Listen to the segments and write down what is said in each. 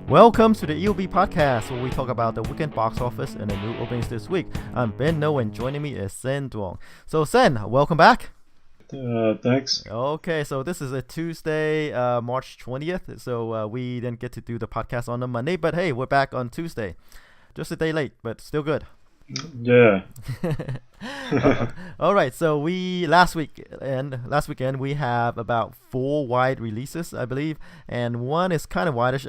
Welcome to the EOB podcast, where we talk about the weekend box office and the new openings this week. I'm Ben No, and joining me is Sen Duong. So Sen, welcome back. Thanks. Okay, so this is a Tuesday, March 20th. So we didn't get to do the podcast on a Monday, but hey, we're back on Tuesday. Just a day late, but still good. Yeah. All right, so last weekend we have about 4 wide releases, I believe, and one is kind of wideish,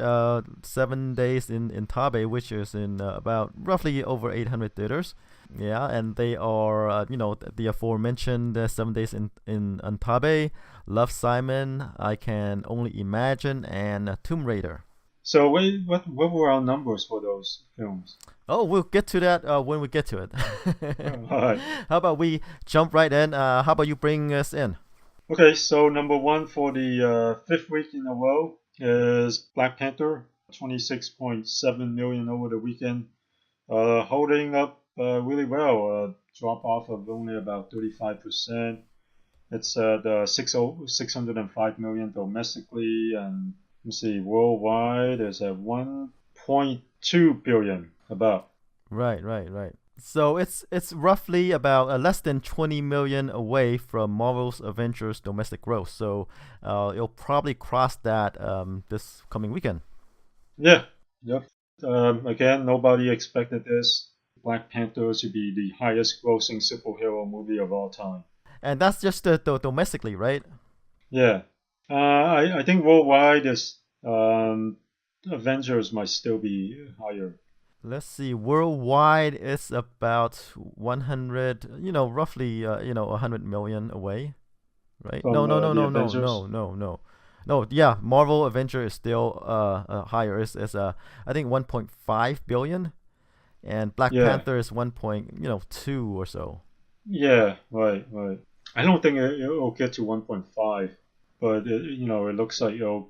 7 days in Taipei, which is in about roughly over 800 theaters. Yeah, and they are the aforementioned 7 days in Taipei, Love, Simon, I Can Only Imagine, and Tomb Raider. So what were our numbers for those films? Oh, we'll get to that when we get to it. All right. How about we jump right in? How about you bring us in? Okay, so number one for the 5th week in a row is Black Panther, 26.7 million over the weekend, holding up really well. Drop off of only about 35%. It's at 605 million domestically, and let's see, worldwide is at 1.2 billion about. Right. So it's roughly about less than 20 million away from Marvel's Avengers domestic gross. So it'll probably cross that this coming weekend. Yeah. Yep. Again, nobody expected this. Black Panther to be the highest grossing superhero movie of all time. And that's just domestically, right? Yeah. I think worldwide is Avengers might still be higher. Let's see. Worldwide, it's about 100. Roughly 100 million away, right? From, No. Yeah, Marvel Avenger is still higher. It's I think 1.5 billion, and Black Panther is 1.2 or so. Yeah, right. I don't think it'll get to 1.5, but it looks like and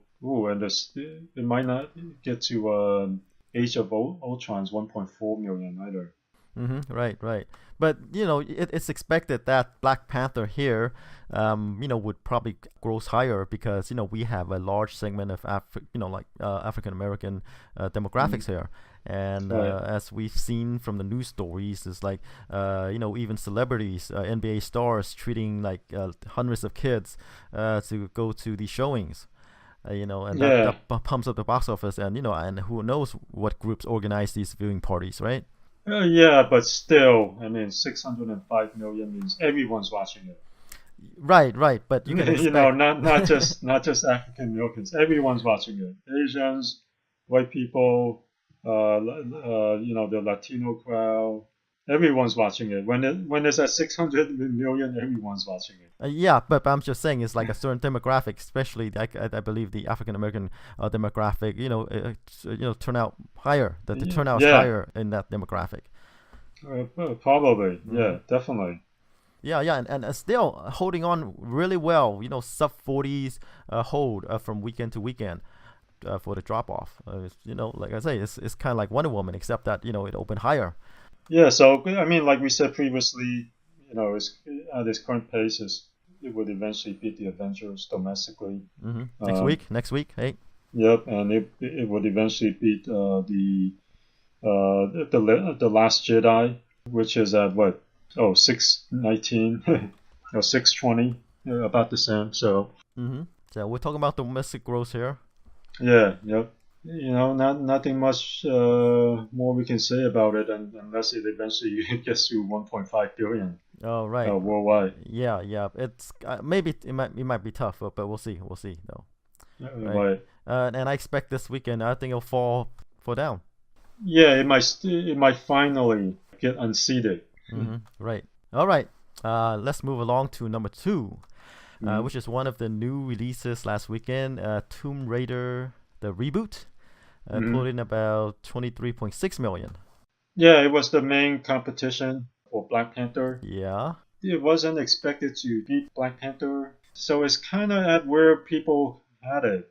it might not get to Age of Ultron's 1.4 million either. Right. But it's expected that Black Panther here, would probably gross higher because we have a large segment of African American demographics here, and as we've seen from the news stories, it's like even celebrities, NBA stars treating like hundreds of kids to go to the showings. That pumps up the box office, and and who knows what groups organize these viewing parties, right? Yeah, but still, 605 million means everyone's watching it. Right, but you can expect... not just African Americans. Everyone's watching it. Asians, white people, the Latino crowd. Everyone's watching it. When it's at 600 million, everyone's watching it. Yeah, but I'm just saying it's like a certain demographic, especially I believe the African American demographic. Turn out higher. The turnout is higher in that demographic. Probably, yeah, definitely. Yeah, and still holding on really well. Sub 40s hold from weekend to weekend for the drop off. Like I say, it's kind of like Wonder Woman, except that it opened higher. Yeah, so like we said previously, it's, at this current pace, it would eventually beat the Avengers domestically. Next week, hey. Yep, and it would eventually beat the Last Jedi, which is at 619 or 620, about the same. So. So we're talking about domestic gross here. Yeah. Yep. Nothing much more we can say about it, unless it eventually gets to 1.5 billion. Oh, right. Worldwide. Yeah. It's maybe it might be tough, but we'll see though. Right. And I expect this weekend, I think it'll fall down. Yeah, it might finally get unseated. Right. All right. Let's move along to number 2, which is one of the new releases last weekend. Tomb Raider, the reboot. Pulled in about 23.6 million. Yeah, it was the main competition for Black Panther. Yeah. It wasn't expected to beat Black Panther, so it's kind of at where people had it.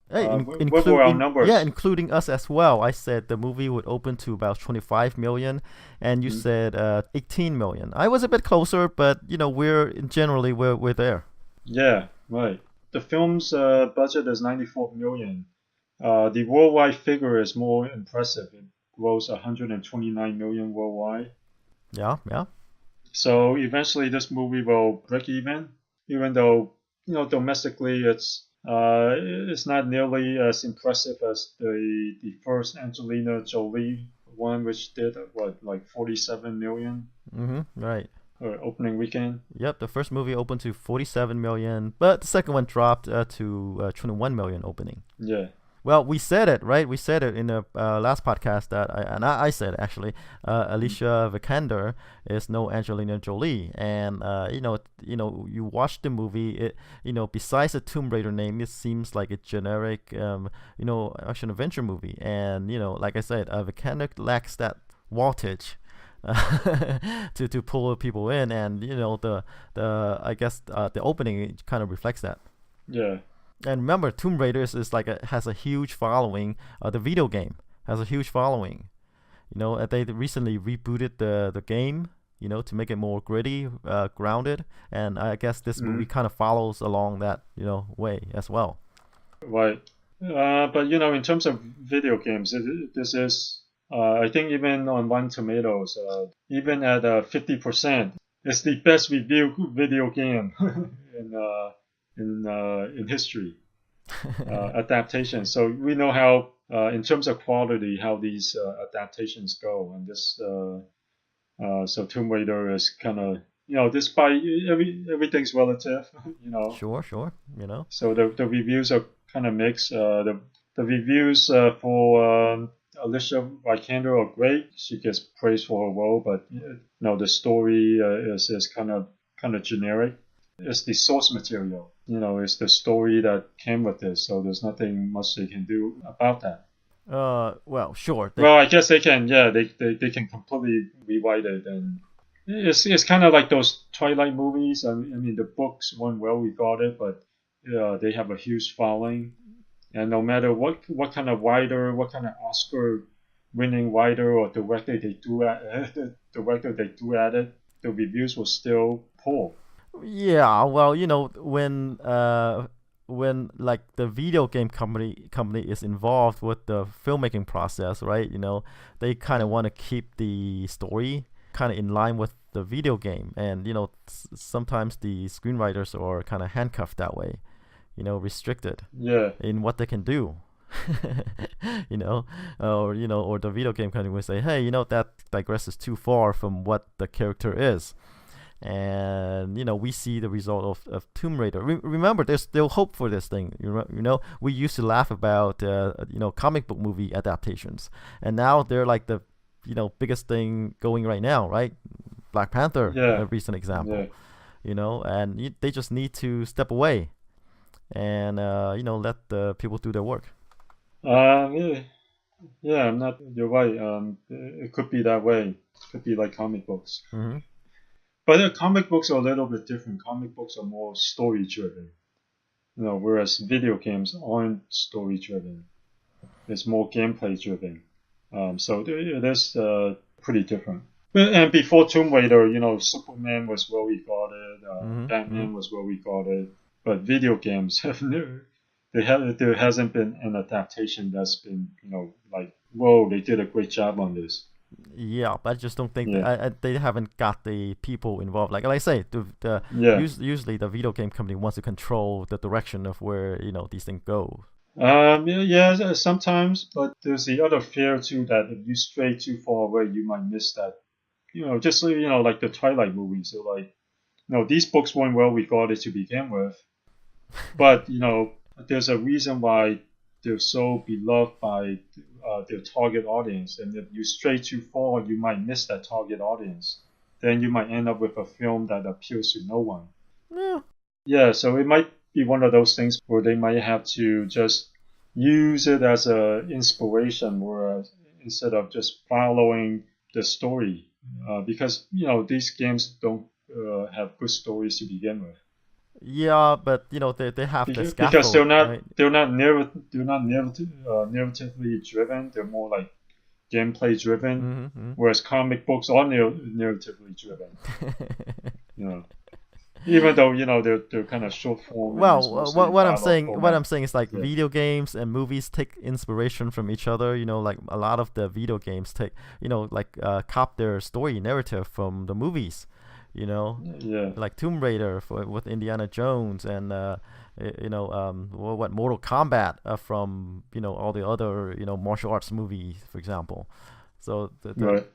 Hey, what were our numbers? Yeah, including us as well. I said the movie would open to about 25 million, and you said 18 million. I was a bit closer, but we're there. Yeah, right. The film's budget is 94 million. The worldwide figure is more impressive. It grows 129 million worldwide. Yeah, yeah. So eventually, this movie will break even though domestically it's not nearly as impressive as the first Angelina Jolie one, which did what, like 47 million Right. opening weekend. Yep, the first movie opened to 47 million, but the second one dropped to 21 million opening. Yeah. Well, we said it, right? We said it in the last podcast that, I said actually, Alicia Vikander is no Angelina Jolie, and you watch the movie, besides the Tomb Raider name, it seems like a generic, action adventure movie, and like I said, Vikander lacks that wattage. to pull people in, and the I guess the opening kind of reflects that. Yeah. And remember, Tomb Raider is like has a huge following. The video game has a huge following. They recently rebooted the game, to make it more gritty, grounded, and I guess this movie kind of follows along that way as well. Right. But in terms of video games, this is I think even on Rotten Tomatoes, even at 50%, it's the best reviewed video game in history. Adaptation. So we know how, in terms of quality, how these adaptations go, and this. So Tomb Raider is kind of, despite everything's relative, Sure. So the reviews are kind of mixed. The reviews for Alicia Vikander are great. She gets praised for her role, but the story is kind of generic. It's the source material. It's the story that came with this, so there's nothing much they can do about that. Well, sure. Well, I guess they can. Yeah, they can completely rewrite it, and it's kind of like those Twilight movies. I mean, the books weren't well regarded, but they have a huge following, and no matter what kind of writer, what kind of Oscar-winning writer or director they do at it, the reviews will still poor. Yeah, well, when like the video game company is involved with the filmmaking process, right? They kind of want to keep the story kind of in line with the video game, and sometimes the screenwriters are kind of handcuffed that way, restricted in what they can do. Or the video game company will say, hey, that digresses too far from what the character is. And we see the result of Tomb Raider. Remember, there's still hope for this thing. We used to laugh about comic book movie adaptations, and now they're like the biggest thing going right now, right? Black Panther, a recent example. And they just need to step away and let the people do their work. Yeah, I'm not. You're right. It could be that way. It could be like comic books. Mm-hmm. But comic books are a little bit different. Comic books are more story driven, whereas video games aren't story driven. It's more gameplay driven. So it is pretty different. And before Tomb Raider, Superman was well regarded, Batman was well regarded, but video games have there hasn't been an adaptation that's been like, whoa, they did a great job on this. Yeah, but I just don't think they haven't got the people involved. Like I say, usually the video game company wants to control the direction of where these things go. Yeah, sometimes, but there's the other fear too that if you stray too far away, you might miss that. Just like the Twilight movies. So like, these books weren't well regarded to begin with, but there's a reason why they're so beloved by their target audience, and if you stray too far, you might miss that target audience. Then you might end up with a film that appeals to no one. Yeah, so it might be one of those things where they might have to just use it as an inspiration, whereas instead of just following the story, because these games don't have good stories to begin with. Yeah, but they have the scaffold, because they're not right? they're not narratively driven. They're more like gameplay driven, whereas comic books are narratively driven. Even though they're kind of short form and it's Well, mostly what I'm dialogue saying, format. is like Yeah, video games and movies take inspiration from each other. Like a lot of the video games take, like cop their story narrative from the movies. You know, yeah, like Tomb Raider with Indiana Jones and what Mortal Kombat from all the other martial arts movies, for example. So right.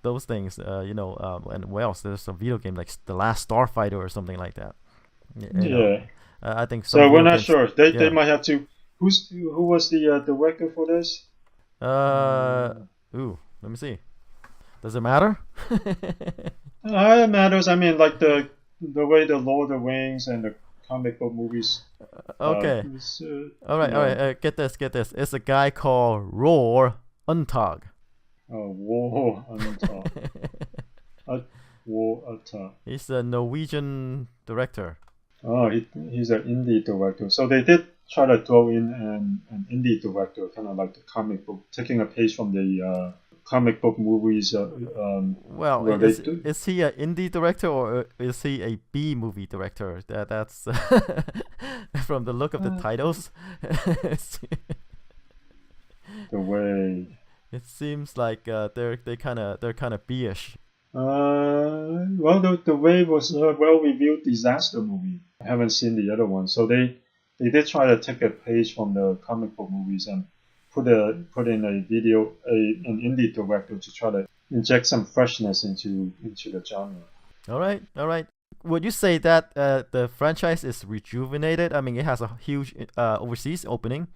those things, and what else? There's a video game like The Last Starfighter or something like that. Yeah. I think some So we're video not games. sure. They Yeah. might have to. Who was the director for this? Uh. Uh, Ooh. Let me see. Does it matter? it matters. I mean, like the way the Lord of the Rings and the comic book movies. Okay. Is, All right. All right. Get this. Get this. It's a guy called Roar Untag. War Unta. Uh, War Unta. He's a Norwegian director. Oh, he's an indie director. So they did try to throw in an indie director, kind of like the comic book, taking a page from the comic book movies. Well, Where they do. is he an indie director or is he a B movie director? That's from the look of the titles. The way. It seems like they're kind of B-ish. Well, the way was a well-reviewed disaster movie. I haven't seen the other one, so they did try to take a page from the comic book movies and put in an indie director to try to inject some freshness into the genre. All right, all right. Would you say that the franchise is rejuvenated? I mean, it has a huge overseas opening,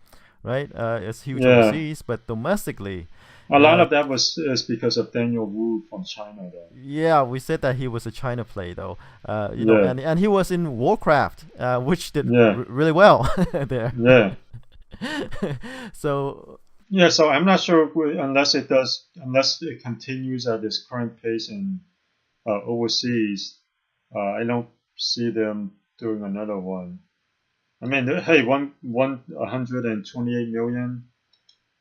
right? It's huge Yeah, overseas, but domestically, a lot uh, of that is because of Daniel Wu from China, though. yeah, we said that he was a China play though. Yeah, And he was in Warcraft, which did yeah, really well there. yeah. So Yeah, so I'm not sure unless it continues at this current pace in overseas. I don't see them doing another one. I mean, hey, 128 million,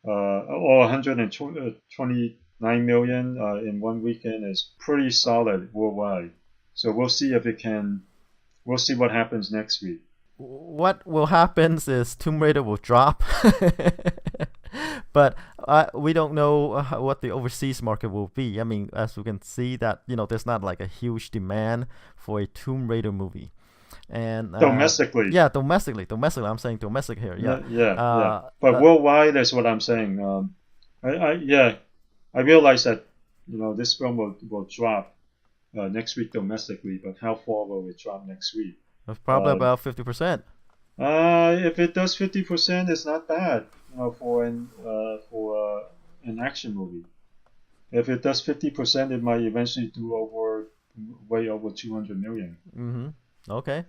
or 129 million in one weekend is pretty solid worldwide. So we'll see if it can. We'll see what happens next week. what will happen is Tomb Raider will drop, but we don't know what the overseas market will be. I mean, as we can see that there's not like a huge demand for a Tomb Raider movie, and Domestically, yeah, domestically, I'm saying domestic here, yeah. yeah, yeah, yeah. Uh, But uh, worldwide, that's what I'm saying. Yeah, I realize that this film will drop next week domestically, but how far will it drop next week? it's probably Uh, about 50%. if it does 50%, it's not bad, for an action movie. If it does 50%, it might eventually do way over 200 million. Mm-hmm. Okay.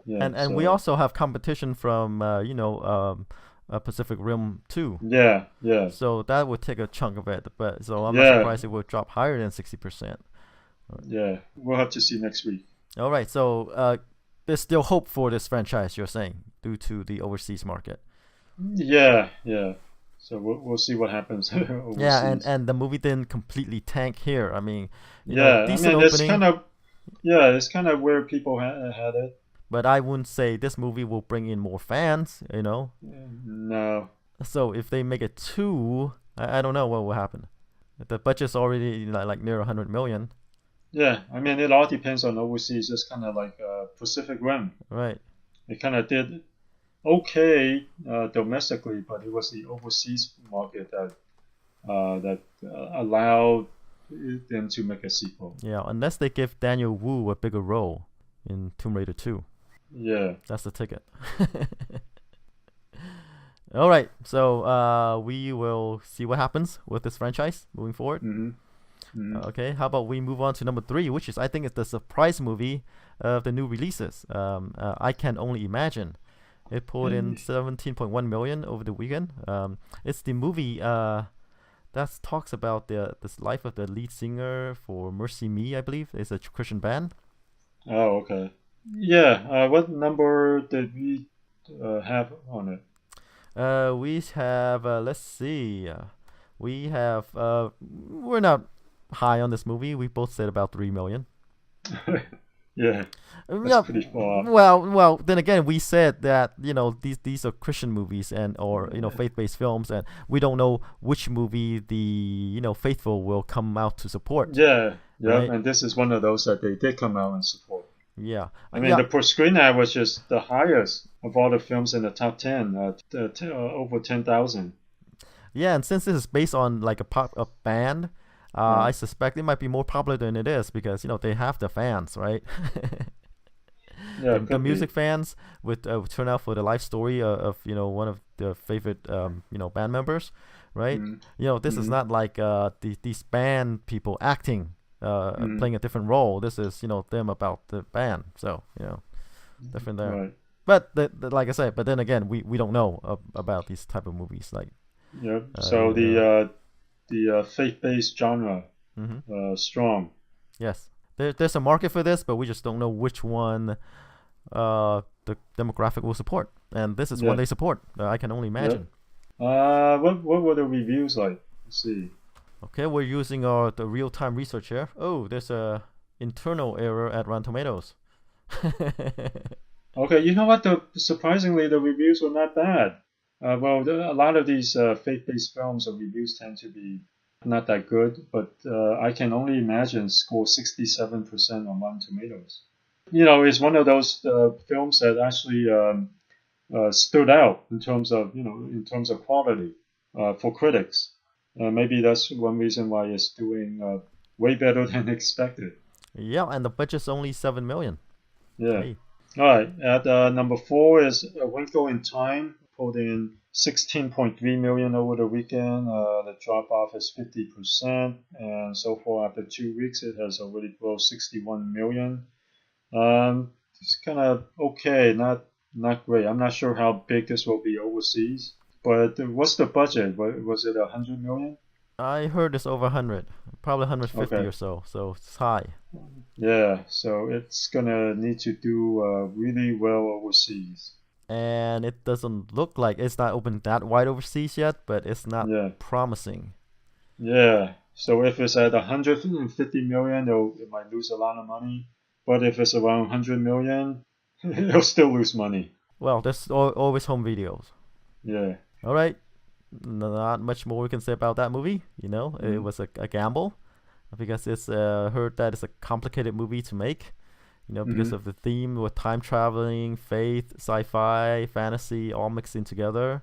Yeah, And we so also have competition from Pacific Rim 2. yeah, yeah, So that would take a chunk of it, but so I'm not yeah, surprised it would drop higher than 60%. yeah. We'll have to see next week. All right, so there's still hope for this franchise, you're saying, due to the overseas market. Yeah, yeah. So we'll see what happens Yeah, overseas. and the movie didn't completely tank here. I mean, Yeah, I decent mean opening, it's kind of where people had it. but I wouldn't say this movie will bring in more fans. No. So if they make it two, I don't know what will happen. The budget's already like near 100 million, Yeah, I mean it all depends on overseas. Just kind of like Pacific Rim. right? It kind of did okay domestically, but it was the overseas market that allowed them to make a sequel. Yeah, unless they give Daniel Wu a bigger role in Tomb Raider 2. Yeah. That's the ticket. All right, so we will see what happens with this franchise moving forward. Mm-hmm. Mm-hmm. Okay, how about we move on to number 3, which is I think it's the surprise movie of the new releases. I Can Only Imagine. It pulled in 17.1 million over the weekend. It's the movie that talks about this life of the lead singer for Mercy Me, I believe. It's a Christian band. Oh, okay. Yeah. What number did we have on it? We have let's see. We have we're not high on this movie. We both said about 3 million. Yeah, that's Yeah, pretty far off. well. Then again, we said that these are Christian movies and or Yeah. faith-based films, and we don't know which movie the faithful will come out to support, Yeah, yeah, right? and this is one of those that they did come out and support. Yeah, I mean, yeah, the per screen average is the highest of all the films in the top 10, over 10,000. yeah. And since this is based on like a band, Uh, I suspect it might be more popular than it is because they have the fans, right? yeah, it The could be. music fans would turn out for the life story of one of their favorite band members, right? Mm, This is mm, not like these band people acting, mm, playing a different role. This is them about the band, so different there. right. But like I said, but then again, we don't know about these type of movies, like Yep. uh, So you the know. faith-based genre, Hmm. strong. Yes, there's a market for this, but we just don't know which one the demographic will support, and this is one Yeah. they support. I can only Yep. imagine. What were the reviews like? Let's see. Okay, we're using the real time research here. Oh, there's a internal error at Rotten Tomatoes. Okay, you know what? Surprisingly, the reviews were not bad. Well, a lot of these faith-based films, the reviews tend to be not that good, but I can only imagine score 67% on Rotten Tomatoes. It's one of those films that actually stood out in terms of quality for critics. Maybe that's one reason why it's doing way better than expected. Yeah, and the budget's only 7 million. Yeah. Hey. All right. At number four is Wrinkle in Time, pulled in 16.3 million over the weekend. The drop off is 50%, and so far after 2 weeks, it has already grossed 61 million. It's kind of okay, not great. I'm not sure how big this will be overseas. But what's the budget? Was it 100 million? I heard it's over 100, probably 150 Okay. or so. So it's high, Yeah, so it's gonna need to do really well overseas. and it doesn't look like it's not open that wide overseas yet, but it's not Yeah, promising. yeah. So if it's at 150 million, it might lose a lot of money. But if it's around 100 million, it'll still lose money. Well, there's always home videos. Yeah. All right, not much more we can say about that movie. It Mm, was a gamble because it's heard that it's a complicated movie to make. Because mm, of the theme with time traveling, faith, sci-fi, fantasy, all mixed in together,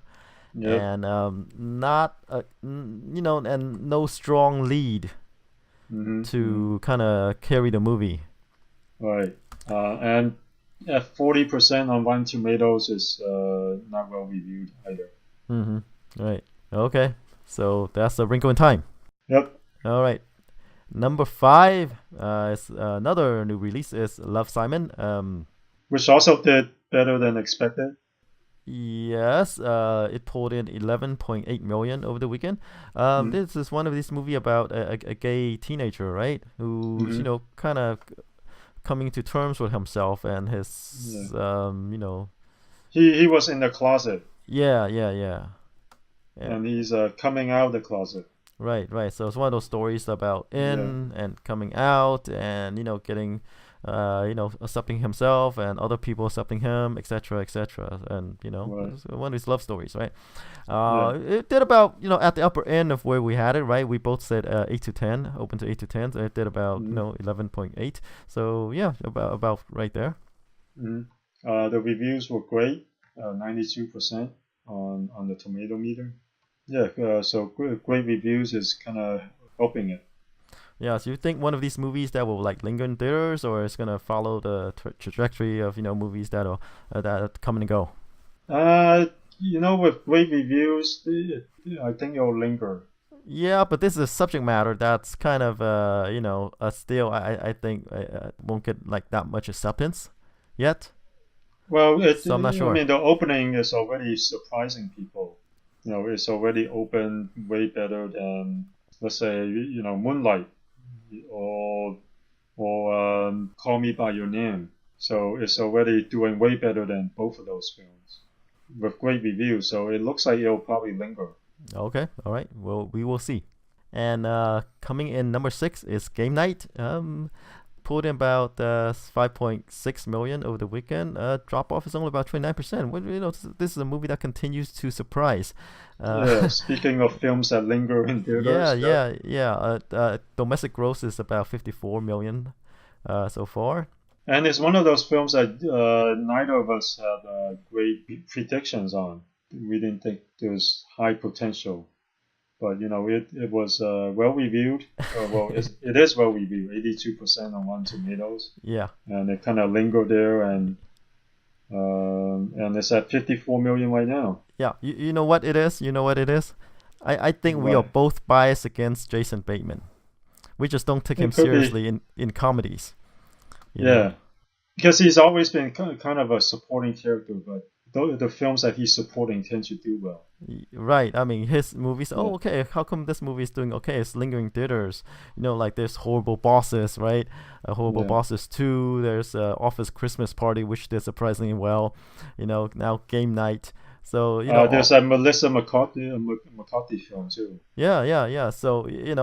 yep. and not and no strong lead Mm. to kind of carry the movie. Right. And at 40% on Rotten Tomatoes is not well reviewed either. Mm-hmm. Right. Okay. So that's a Wrinkle in Time. Yep. All right. Number five is another new release is Love, Simon. Which also did better than expected. Yes, it pulled in 11.8 million over the weekend. Mm, This is one of these movie about a gay teenager, right? Who's mm, kind of coming to terms with himself and yeah. his He was in the closet yeah, yeah, yeah, yeah. and he's coming out of the closet. Right. So it's one of those stories about Yeah. in and coming out, and getting, accepting himself and other people accepting him, etc., etc. And Right. it's one of these love stories, right? Yeah. It did about at the upper end of where we had it, right? We both said 8 to 10, open to 8 to 10. So it did about Mm, 11.8. So yeah, about right there. mm. The reviews were great. 92% on the tomato meter. Yeah. So great reviews is kind of helping it. Yeah, so you think one of these movies that will like linger in theaters, or it's gonna follow the trajectory of movies that come and go? With great reviews, I think it'll linger. Yeah, but this is a subject matter that's kind of still I think won't get like that much acceptance yet. Well, So I'm not I sure. mean, the opening is already surprising people. It's already opened way better than, let's say, Moonlight or Call Me by Your Name. So it's already doing way better than both of those films with great reviews. So it looks like it'll probably linger. Okay, all right. Well, we will see. And coming in number 6 is Game Night. pulled in about 5.6 million over the weekend. Drop off is only about 29%. This is a movie that continues to surprise. Yeah, speaking of films that linger in Yeah, theaters, yeah, yeah. Domestic gross is about 54 million so far. and it's one of those films that neither of us had great predictions on. We didn't think there was high potential, but it was well reviewed. Well, it is well reviewed, 82% on Rotten Tomatoes, Yeah, and it kind of lingered there, and it's at 54 million right now. yeah. You know what it is? You know what it is? I think we are What? both biased against Jason Bateman. We just don't take him It could be, seriously in comedies. You know. yeah, because he's always been kind of a supporting character, but the films that he's supporting tend to do well. Right. I mean, his movies. Yeah, Oh, okay. How come this movie is doing okay? It's lingering theaters. Like there's Horrible Bosses, right? Horrible yeah. Bosses 2. There's Office Christmas Party, which did surprisingly well. Now Game Night. So There's a Melissa McCarthy film too. yeah, yeah, yeah. So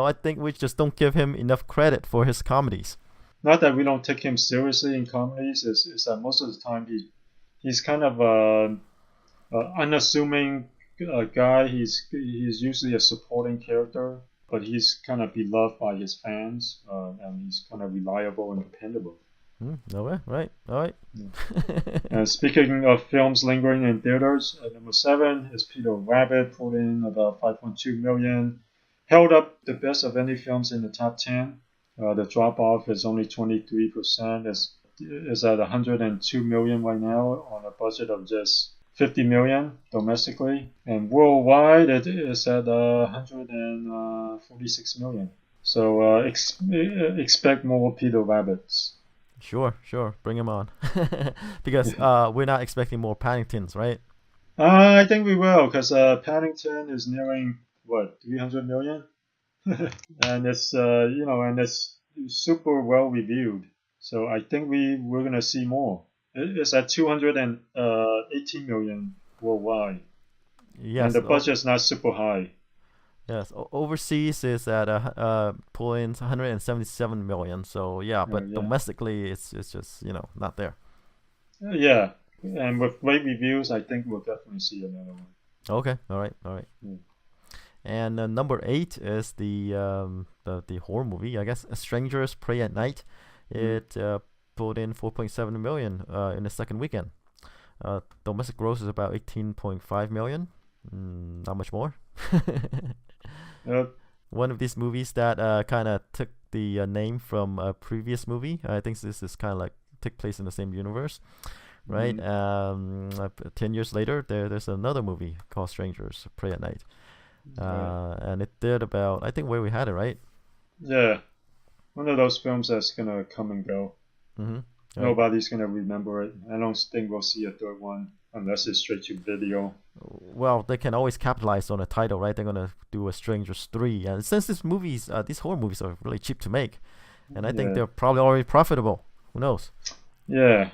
I think we just don't give him enough credit for his comedies. Not that we don't take him seriously in comedies, is that most of the time he's kind of a unassuming guy. He's usually a supporting character, but he's kind of beloved by his fans, and he's kind of reliable and dependable. Okay, right, all right. Yeah. And speaking of films lingering in theaters, at number 7 is Peter Rabbit, put in about 5.2 million, held up the best of any films in the top 10. The drop off is only 23%. Is at 102 million right now on a budget of just 50 million domestically, and worldwide it is at 146 million. So expect more Peter Rabbits. Sure. Bring him on. Because we're not expecting more Paddingtons, right? I think we will, because Paddington is nearing what 300 million, and it's super well reviewed. So I think we're gonna see more. It's at 218 million worldwide, and Yes. the budget's not super high. Yes. Overseas is at pulling 177 million. So yeah, but Yeah, domestically it's just not there. yeah, and with great reviews, I think we'll definitely see another one. Okay. All right. All right. Yeah. And number 8 is the horror movie, I guess, Strangers Pray at Night. Mm. It pulled in 4.7 million in the second weekend. Domestic gross is about 18.5 million. Not much more. Uh, One of these movies that kind of took the name from a previous movie. I think this is kind of like take place in the same universe, right? mm, 10 years later, there's another movie called Strangers Pray at Night. right. And it did about, I think, Where We Had It, right? Yeah, one of those films that's gonna come and go. Mm-hmm. Right. Nobody's gonna remember it. I don't think we'll see a third one unless it's straight to video. Well, they can always capitalize on a title, right? They're gonna do a Strangers 3, and since these horror movies are really cheap to make, and I think Yeah, they're probably already profitable. Who knows? yeah,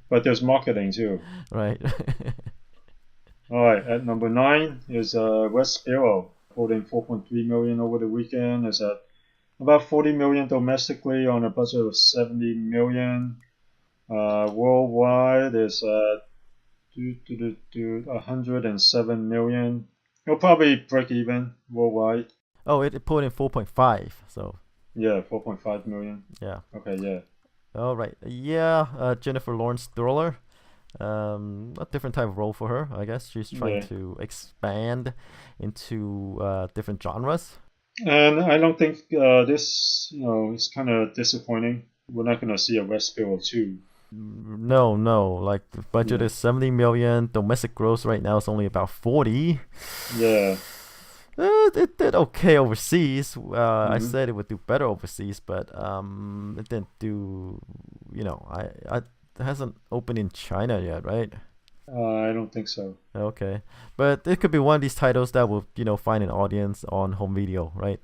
but there's marketing too. Right. All right, at number 9 is West Sparrow, holding 4.3 million over the weekend. It's at about 40 million domestically on a budget of 70 million. Worldwide is 107 million. It'll probably break even worldwide. Oh, it put in 4.5. So Yeah, 4.5 million. yeah. Okay, yeah. All right. Yeah. Jennifer Lawrence thriller. A different type of role for her, I guess. She's trying Yeah. to expand into different genres. And I don't think this, is kind of disappointing. We're not going to see a West Sparrow 2. No. Like the budget Yeah. is 70 million. Domestic gross right now is only about 40. Yeah. It did okay overseas. I Hmm. said it would do better overseas, but it didn't do. It hasn't opened in China yet, right? I don't think so. Okay, but it could be one of these titles that will find an audience on home video, right?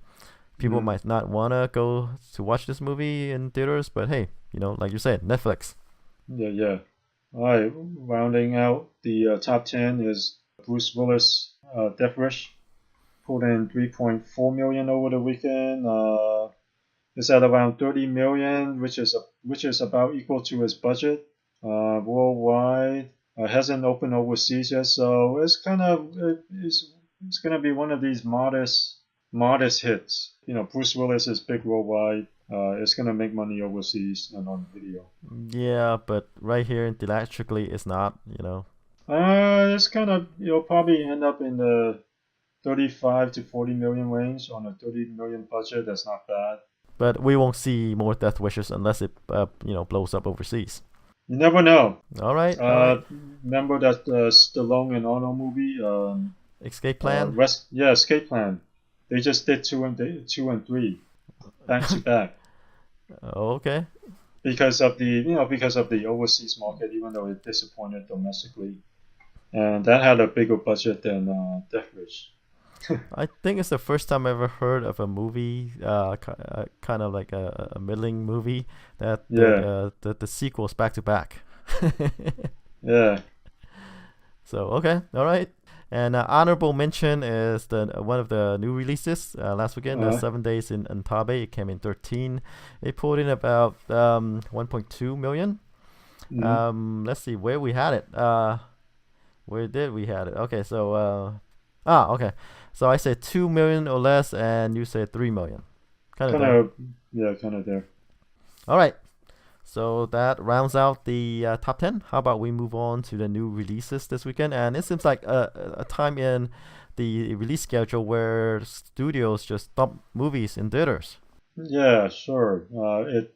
People Hmm. might not wanna go to watch this movie in theaters, but hey, like you said, Netflix. Yeah. All right, rounding out the top 10 is Bruce Willis, Death Wish, pulled in 3.4 million over the weekend. is at around 30 million, which is about equal to its budget. Worldwide, hasn't opened overseas yet, so it's gonna be one of these modest hits. Bruce Willis is big worldwide. It's gonna make money overseas and on video. Yeah, but right here theatrically it's not. It's kind of probably end up in the 35 to 40 million range on a 30 million budget. That's not bad. But we won't see more Death Wishes unless it blows up overseas. You never know. All right. Remember that Stallone and Arnold movie? Escape Plan. Escape Plan. They just did 2 and 3 back to back. Okay. Because of the overseas market, even though it disappointed domestically, and that had a bigger budget than Death Wish. I think it's the first time I ever heard of a movie, kind of like a middling movie that the sequels back to back. Yeah. So okay, all right. And honorable mention is one of the new releases last weekend, 7 Days in Antabe. It came in 13. It pulled in about 1.2 million. Mm-hmm. Let's see where we had it. Where did we had it? Okay, so okay. So I said 2 million or less, and you said 3 million. Kind of there. All right. So that rounds out the top 10. How about we move on to the new releases this weekend? And it seems like a time in the release schedule where studios just dump movies in theaters. Yeah, sure. I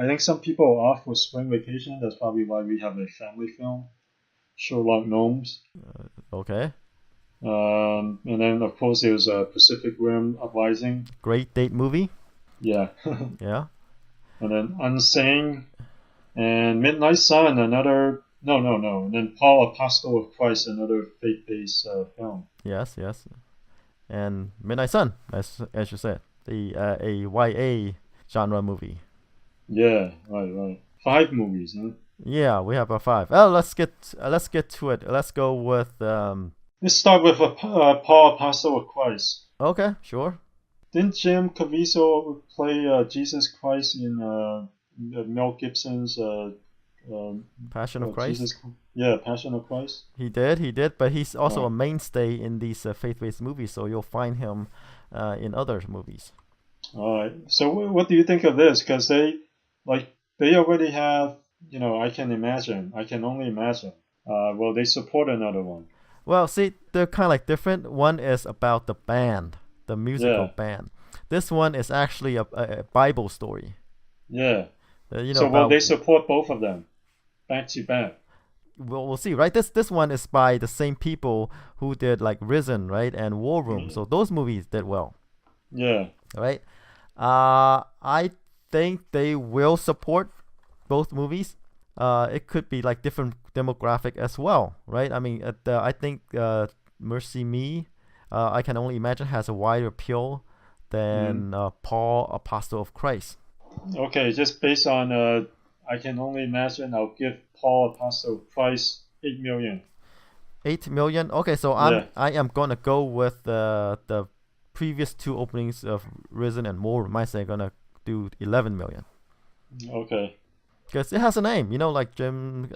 think some people are off for spring vacation. That's probably why we have a family film, Sherlock Gnomes. Okay. And then of course there's Pacific Rim Uprising. Great date movie. Yeah. Yeah. And then Unsane and Midnight Sun, another and then Paul Apostle of Christ, another faith-based film. Yes. And Midnight Sun, as you said, a YA genre movie. Yeah, right. 5 movies, huh? Yeah, we have 5. Oh, let's get to it. Let's go with Let's start with Paul Apostle of Christ. Okay, sure. Didn't Jim Caviezel play Jesus Christ in Mel Gibson's Passion of Christ? Passion of Christ. He did, but he's also a mainstay in these faith-based movies, so you'll find him in other movies. All right. So what do you think of this? Because they already have, I can only imagine. Will they support another one? Well, see, they're kind of like different. One is about the band. The musical band. This one is actually a Bible story. Yeah. So will they support both of them back to back? We'll see, right? This one is by the same people who did like Risen, right, and War Room. Mm-hmm. So those movies did well. Yeah. Right. I think they will support both movies. It could be like different demographic as well, right? I mean, I think Mercy Me. I can only imagine has a wider appeal than Paul, Apostle of Christ. Okay, just based on I can only imagine, I'll give Paul, Apostle of Christ 8 million. 8 million? Okay, so I am gonna go with the previous 2 openings of Risen and War Room. I say gonna do 11 million. Okay. Because it has a name, like Jim.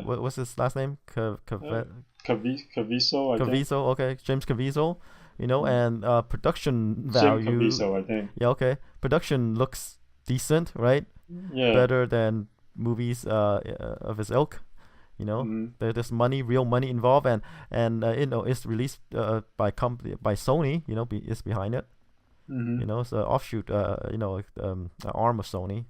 What's his last name? Caviezel, I think. Caviezel, okay, James Caviezel, and production value. Jim Caviezel, I think. Yeah, okay. Production looks decent, right? Yeah. Better than movies of his ilk. There's real money involved, and it's released by Sony. Is behind it. Mm-hmm. It's an offshoot. An arm of Sony.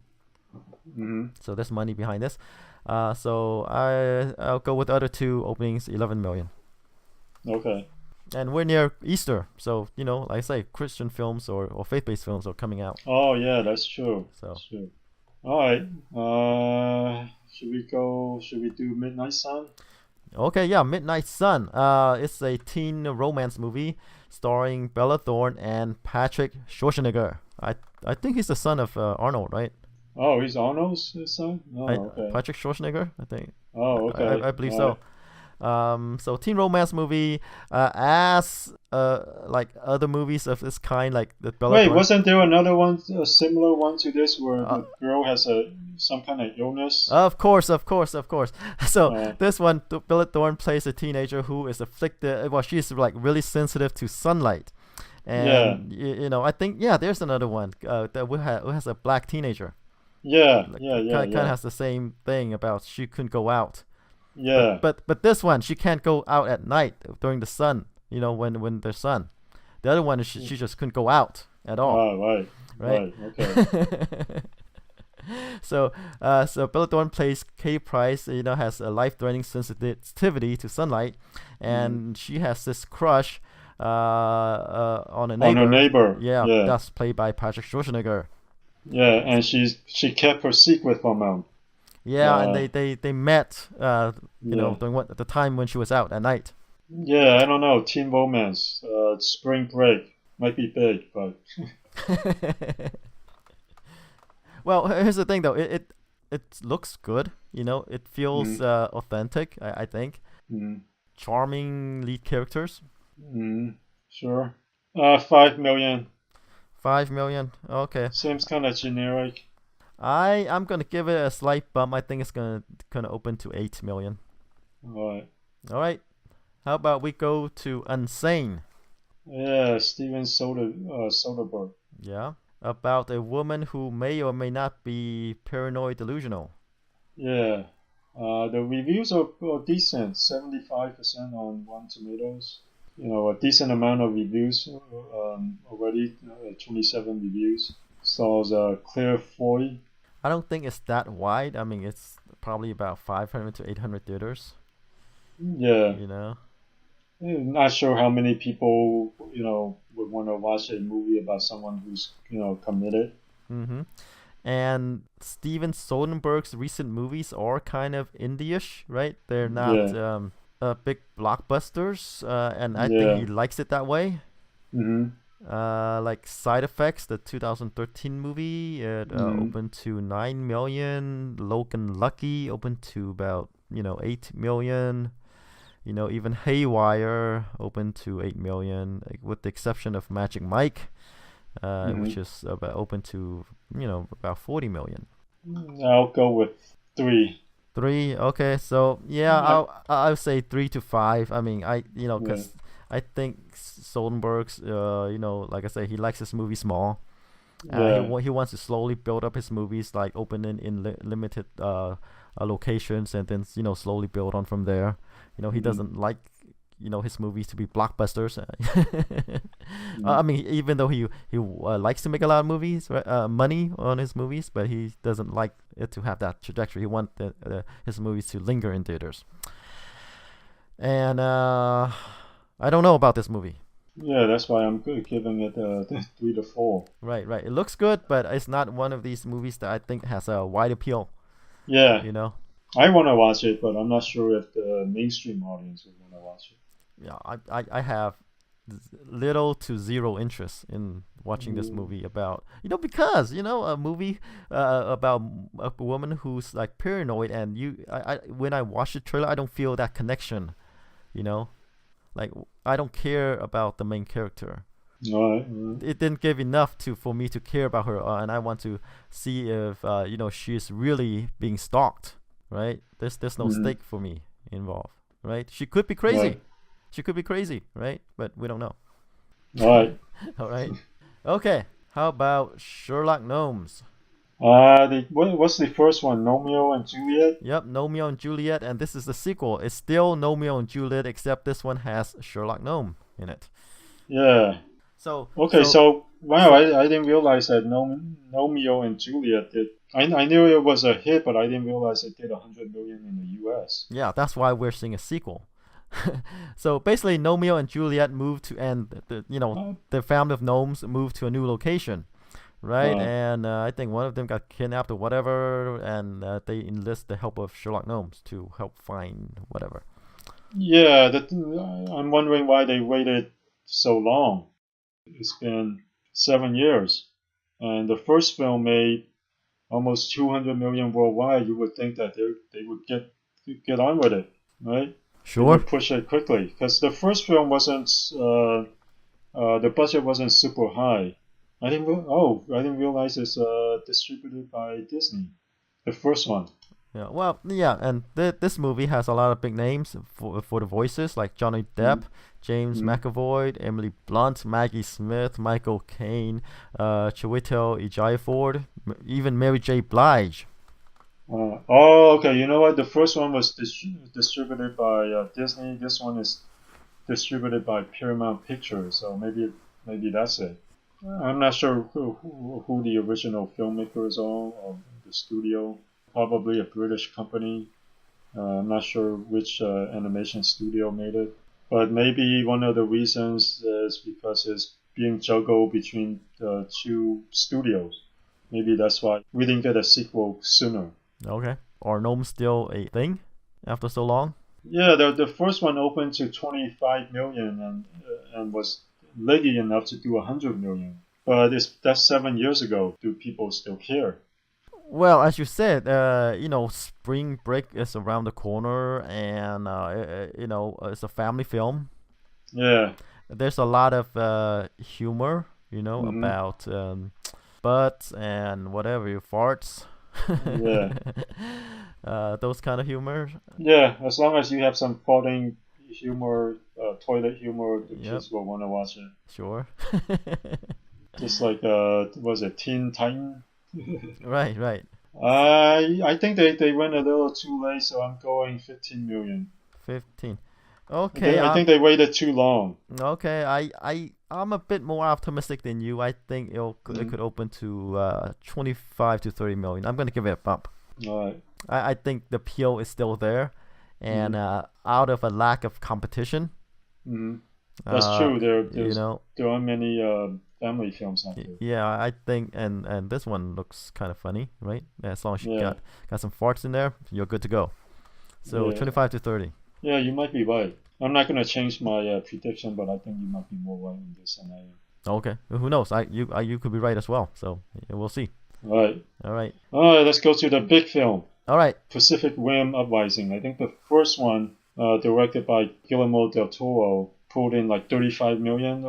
Mm-hmm. So there's money behind this. So I'll go with the other 2 openings, 11 million. Okay. And we're near Easter, so like I say, Christian films or faith-based films are coming out. Oh yeah, that's true. So. That's true. All right. Should we do Midnight Sun? Okay, yeah, Midnight Sun. It's a teen romance movie starring Bella Thorne and Patrick Schwarzenegger. I think he's the son of Arnold, right? Oh, he's Arnold's son? Oh, okay. Patrick Schwarzenegger, I think. Oh, okay. I believe so. So teen romance movie, as like other movies of this kind, like the Bella Wait, Thorne. wasn't there another one, a similar one to this, where Uh, the girl has some kind of illness? of course, of course, of course. So Uh, this one, Bella Thorne plays a teenager who is afflicted. Well, she's like really sensitive to sunlight, yeah, and I think there's another one that who has a black teenager. yeah, Like yeah, yeah, kind of yeah, has the same thing about she couldn't go out. yeah. But this one she can't go out at night during the sun. When there's sun. The other one is she just couldn't go out at all. Ah, right, Right. right, okay. So Bella Thorne plays Kay Price. Has a life-threatening sensitivity to sunlight, and she has this crush on a On her neighbor. neighbor, Yeah, yeah, that's played by Patrick Schwarzenegger. yeah, and she kept her secret from him. Yeah, and they met. Yeah, During the time when she was out at night. yeah. I don't know. Teen romance, spring break might be big, but Well, here's the thing though. It looks good. It feels mm, authentic. I think mm, charming lead characters. sure. 5 million 5 million. Okay. seems kind of generic. I'm gonna give it a slight bump. I think it's gonna open to 8 million. All right. All right. How about we go to Unsane? Yeah, Steven Soderbergh. Yeah. About a woman who may or may not be paranoid delusional. Yeah. The reviews are decent, 75% on Rotten Tomatoes. A decent amount of reviews already, 27 reviews. Stars Claire Foy. I don't think it's that wide. I mean, it's probably about 500 to 800 theaters. Yeah. You know. Not sure how many people, would want to watch a movie about someone who's, committed. Mm-hmm. And Steven Soderbergh's recent movies are kind of indie-ish, right? They're not Yeah. big blockbusters, and I think Yeah. he likes it that way. Mm-hmm. Like Side Effects, the 2013 movie, it Mm-hmm. opened to 9 million. Logan Lucky opened to about 8 million. Even Haywire opened to 8 million, like, with the exception of Magic Mike, which Mm-hmm. is about open to about 40 million. I'll go with 3. 3. Okay, so yeah, I, I'll say 3 to 5. I mean, yeah. because I think Soderbergh's, like I say, he likes his movie small. Yeah. He wants to slowly build up his movies, like open in limited locations, and then slowly build on from there. He Mm-hmm. doesn't like his movies to be blockbusters. Mm-hmm. I mean, even though he likes to make a lot of movies, right, money on his movies, but he doesn't like it to have that trajectory. He wants his movies to linger in theaters. And I don't know about this movie. Yeah, that's why I'm giving it 3 to 4. Right. It looks good, but it's not one of these movies that I think has a wide appeal. Yeah, You know. I want to watch it, but I'm not sure if the mainstream audience would want to watch it. Yeah, I have little to zero interest in watching this Mm, movie about because a movie about a woman who's like paranoid, and when I watch the trailer I don't feel that connection, you know like I don't care about the main character. all right. It didn't give enough for me to care about her, and I want to see if she's really being stalked, right? There's no Mm, stake for me involved, right? She could be crazy. right. She could be crazy, right? But we don't know. All right. All right. Okay. How about Sherlock Gnomes? What's the first one? Romeo and Juliet? Yep, Romeo and Juliet, and this is the sequel. It's still Romeo and Juliet, except this one has Sherlock Gnome in it. Yeah. So, Okay, so, so wow, so I didn't realize that Romeo and Juliet did. I knew it was a hit, but I didn't realize it did 100 million in the U.S. yeah, that's why we're seeing a sequel. So basically, Romeo and Juliet moved to, and the family of gnomes moved to a new location, right? Uh, And I think one of them got kidnapped or whatever, and they enlist the help of Sherlock Gnomes to help find whatever. yeah, I'm wondering why they waited so long. It's been 7 years, and the first film made almost 200 million worldwide. You would think that they would get on with it, right? Sure. would push it quickly because the first film wasn't. The budget wasn't super high. I didn't realize it's distributed by Disney. The first one. Yeah, well, yeah, and this movie has a lot of big names for the voices, like Johnny Depp, James McAvoy, Emily Blunt, Maggie Smith, Michael Caine, Chiwetel Ejiofor, even Mary J. Blige. Okay. You know what? The first one was distributed by Disney. This one is distributed by Paramount Pictures. So maybe that's it. I'm not sure who the original filmmakers are or the studio. Probably a British company. I'm not sure which animation studio made it. But maybe one of the reasons is because it's being juggled between the two studios. Maybe that's why we didn't get a sequel sooner. Okay. Are gnomes still a thing after so long? Yeah, the first one opened to 25 million and was leggy enough to do 100 million. But that's 7 years ago. Do people still care? Well, as you said, spring break is around the corner, and it's a family film. Yeah. There's a lot of humor, about butts and whatever, farts. Yeah. Those kind of humor. Yeah, as long as you have some farting humor, toilet humor, the kids will want to watch it. Sure. Just like was it Teen Titan? Right. I think they went a little too late, so I'm going 15 million. 15. Okay. I think they waited too long. Okay, I'm a bit more optimistic than you. I think it could open to 25 to 30 million. I'm gonna give it a bump. All right. I think the appeal is still there, and out of a lack of competition. That's true. There aren't many family films out there. Yeah, I think, and this one looks kind of funny, right? As long as you got some farts in there, you're good to go. So 25 to 30. Yeah, you might be right. I'm not gonna change my prediction, but I think you might be more right in this than I am. Okay, who knows? You could be right as well. So we'll see. All right. Let's go to the big film. All right. Pacific Rim Uprising. I think the first one, directed by Guillermo del Toro, pulled in like 35 million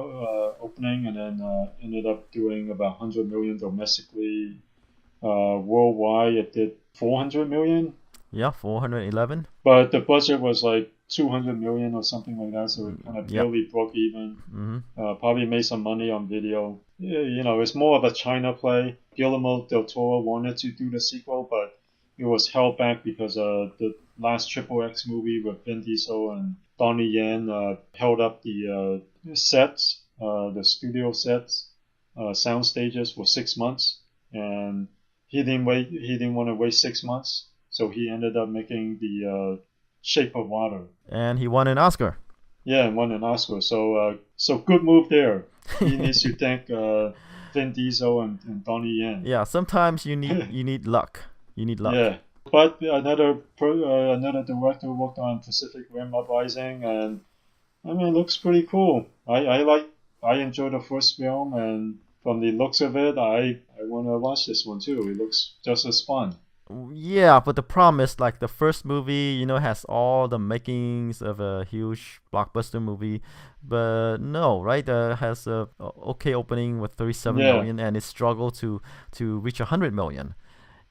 opening, and then ended up doing about 100 million domestically. Worldwide, it did 400 million. Yeah, 411. But the budget was like 200 million or something like that, so it kind of barely broke even. Probably made some money on video. Yeah, it's more of a China play. Guillermo del Toro wanted to do the sequel, but it was held back because the last Triple X movie with Vin Diesel and Donnie Yen held up the sets, the studio sets, sound stages for 6 months, and he didn't want to wait 6 months, so he ended up making the Shape of Water. And he won an Oscar. Yeah, and won an Oscar. So good move there. He needs to thank Vin Diesel and Donnie Yen. Yeah, sometimes you need luck. You need luck. Yeah, but another director worked on Pacific Rim Uprising, and I mean, it looks pretty cool. I enjoyed the first film, and from the looks of it, I want to watch this one too. It looks just as fun. Yeah, but the problem is, like, the first movie, has all the makings of a huge blockbuster movie, but no, right? Has a okay opening with 37 million, and it struggled to reach 100 million.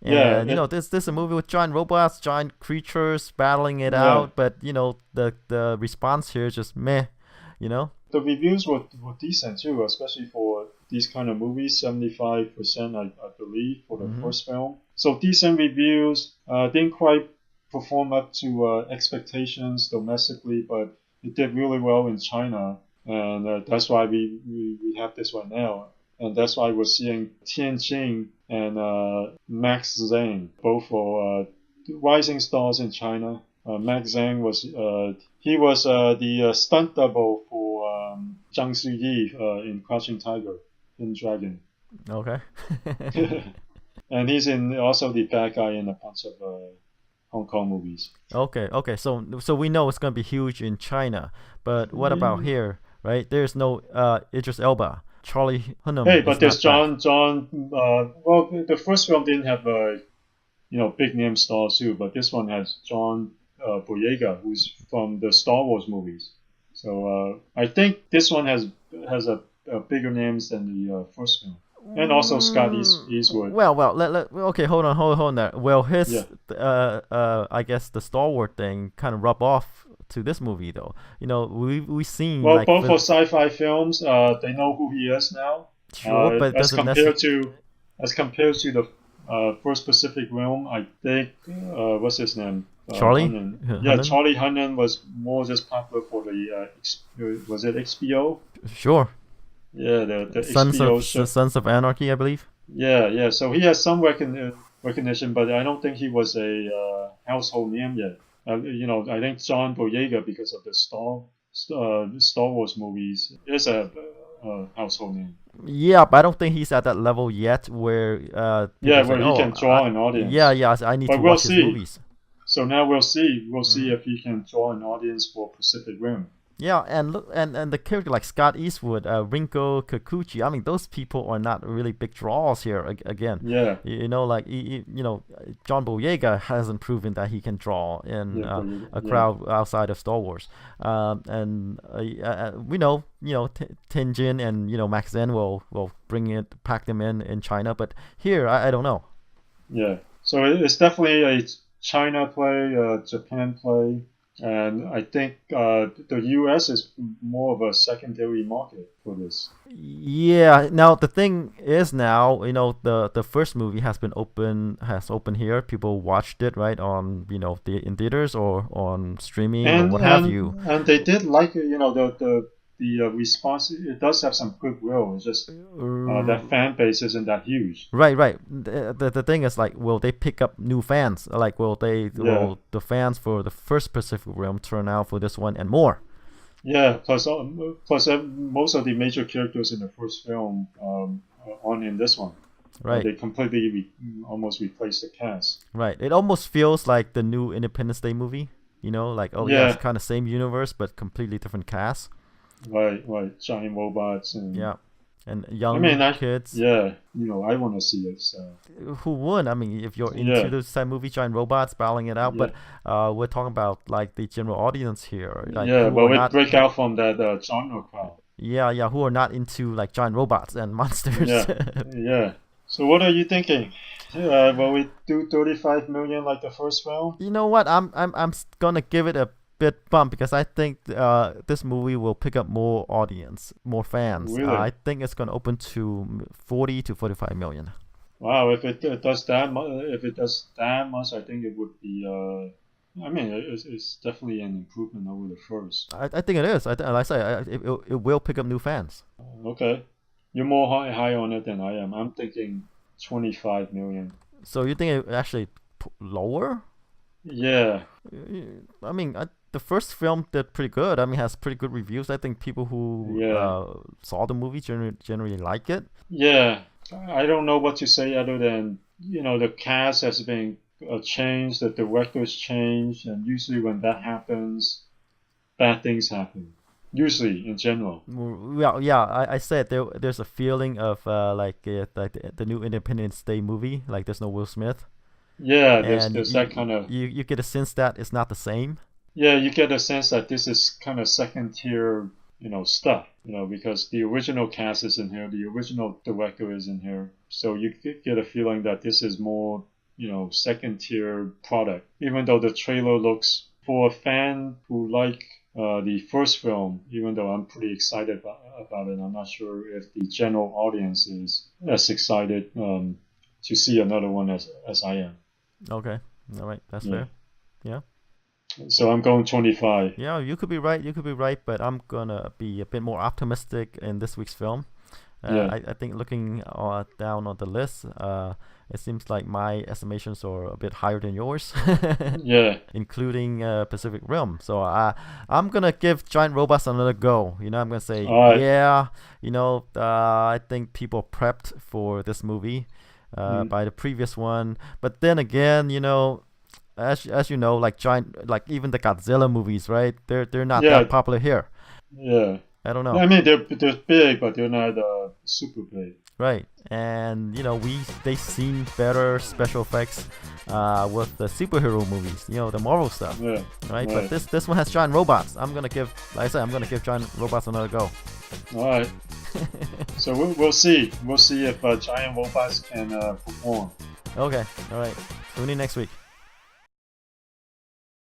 And this is a movie with giant robots, giant creatures battling it out, but the response here is just meh. The reviews were decent too, especially for these kind of movies. 75%, I believe, for the first film. So decent reviews. Didn't quite perform up to expectations domestically, but it did really well in China, and that's why we have this one now. And that's why we're seeing Tian Qing and Max Zhang, both for rising stars in China. Max Zhang was the stunt double for Zhang Ziyi in Crouching Tiger, in Dragon. Okay. And he's also the bad guy in a bunch of Hong Kong movies. Okay. So we know it's gonna be huge in China, but what about here? Right? There's no Idris Elba. Charlie Hunnam. Hey, but there's John. Well, the first film didn't have big name stars too, but this one has John Boyega, who's from the Star Wars movies. So I think this one has a bigger names than the first film, and also Scott Eastwood. Okay, hold on there. Well, Yeah. I guess the Star Wars thing kind of rub off to this movie though. We seen Well, like both for sci-fi films, they know who he is now. sure, but it As doesn't necessarily. compared to the first Pacific Rim, I think what's his name? Charlie Hunnam. Yeah, Hunnam? Charlie Hunnam was more just popular for the was it HBO? Sure. Yeah, the HBO show. Sons of Anarchy, I believe. Yeah. So he has some recognition, but I don't think he was a household name yet. I think John Boyega, because of the Star Wars movies, is a household name. Yeah, but I don't think he's at that level yet where Yeah, people where say, he "Oh, can draw an audience. yeah, I need But to we'll watch his see. movies." So now we'll see. We'll see if he can draw an audience for Pacific Rim. Yeah, and look, and the character like Scott Eastwood, Rinko Kikuchi. I mean, those people are not really big draws here. Again, Yeah. John Boyega hasn't proven that he can draw in a Yeah. crowd outside of Star Wars. And we know, Tinjin and Max Zen will pack them in China, but here I don't know. Yeah. So it's definitely a China play, Japan play. And I think the U.S. is more of a secondary market for this. Yeah. Now the thing is, the first movie has opened here. People watched it right on in theaters or on streaming or what have you. And they did like it. The response. It does have some goodwill. It's just that fan base isn't that huge. Right. The thing is, like, will they pick up new fans? Like, will the fans for the first Pacific Rim turn out for this one and more? Yeah. Plus most of the major characters in the first film aren't in this one. Right. They completely almost replaced the cast. Right. It almost feels like the new Independence Day movie. It's kind of same universe but completely different cast. Right. Giant robots and and young kids. Yeah, I want to see it. So. Who wouldn't? I mean, if you're into this type of movie, giant robots battling it out. Yeah. But we're talking about like the general audience here. Like, we break out from that genre crowd. Yeah, who are not into like giant robots and monsters. Yeah. So what are you thinking? Will we do 35 million like the first film? You know what? I'm gonna give it a bit bump because I think this movie will pick up more audience, more fans. Really? I think it's gonna open to 40 to 45 million. Wow, if it does that much, I think it would be. I mean, it's definitely an improvement over the first. I think it is. Like I say, it will pick up new fans. Okay, you're more high on it than I am. I'm thinking 25 million. So you think it actually lower? Yeah. I mean, the first film did pretty good. I mean, has pretty good reviews. I think people who saw the movie generally like it. Yeah, I don't know what to say other than the cast has been changed, the director's changed, and usually when that happens, bad things happen. Usually, in general. Well, yeah, I said there's a feeling of like the new Independence Day movie. Like there's no Will Smith. Yeah, there's that kind of. You get a sense that it's not the same. Yeah, you get a sense that this is kind of second tier, stuff. Because the original cast is in here, the original director is in here, so you get a feeling that this is more, second tier product. Even though the trailer looks for a fan who like the first film, even though I'm pretty excited about it, I'm not sure if the general audience is as excited to see another one as I am. Okay, all right, that's fair. Yeah. So I'm going 25. Yeah, you could be right, but I'm gonna be a bit more optimistic in this week's film. I think looking down on the list, it seems like my estimations are a bit higher than yours. Yeah. Including Pacific Rim. So I'm gonna give Giant Robots another go. I'm gonna say I think people prepped for this movie by the previous one, but then again, as you know, like even the Godzilla movies, right? They're not that popular here. Yeah. I don't know. I mean, they're big, but they're not super big. Right, and they've seen better special effects with the superhero movies, the Marvel stuff, Yeah. right? Right. But this one has giant robots. Like I said, I'm gonna give giant robots another go. All right. So we'll see. We'll see if giant robots can perform. Okay, all right. Tune in next week.